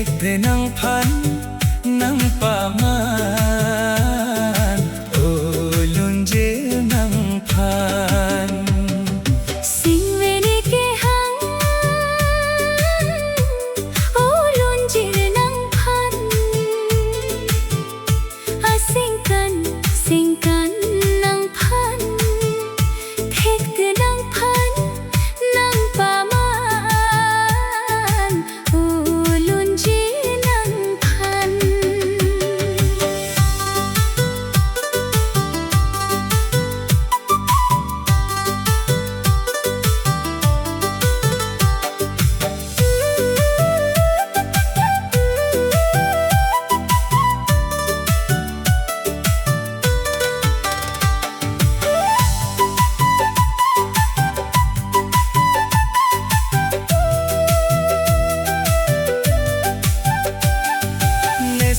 te nang phan nang pa man o lun je nang phan sing ve ne ke hang o lun je nang phan a sing kan nang phan thek te nang phan nang pa man o lun je nang phan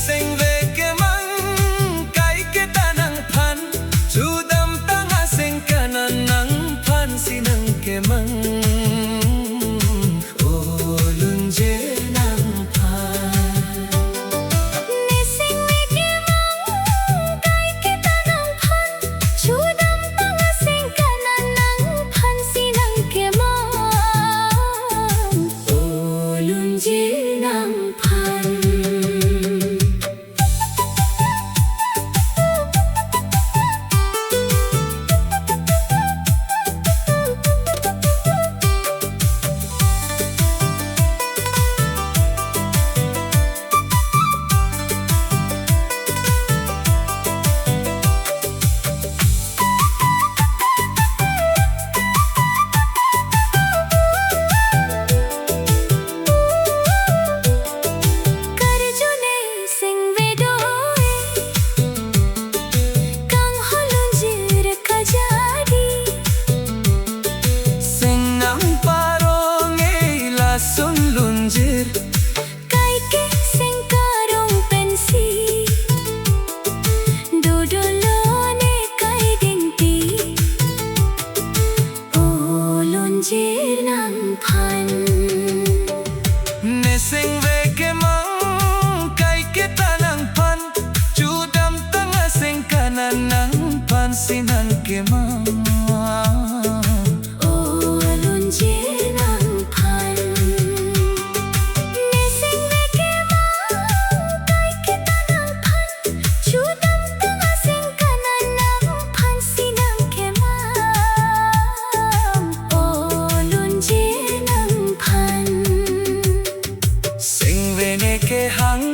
sing ve ke mang kai ke ta nang phan chu dam ta nga sing kana nang phan si nang ke mang o lun je nang phan ne sing ve ke mang kai ke ta nang phan chu dam ta nga sing kana nang phan si nang ke mang o lun je nang phan sun lun jir kai ke sing karong pensi do do lo ne kai ding ti o lun jir nang phan ne sing ve ke mang kai ke ta nang phan chu dam ta nga sing kana nang phan si nang ke mang o lun jir nang phan ne sing ve ke mang kai ke ta nang phan chu dam ta nga sing kana nang phan si nang ke mang o lun jir nang phan sing ve ne ke hang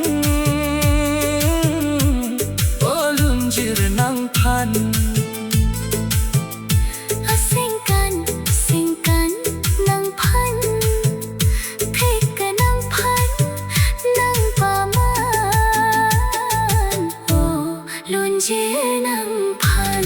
o lun jir nang phan a sing kan nang phan thek ka nang phan nang pa man o lun je nang phan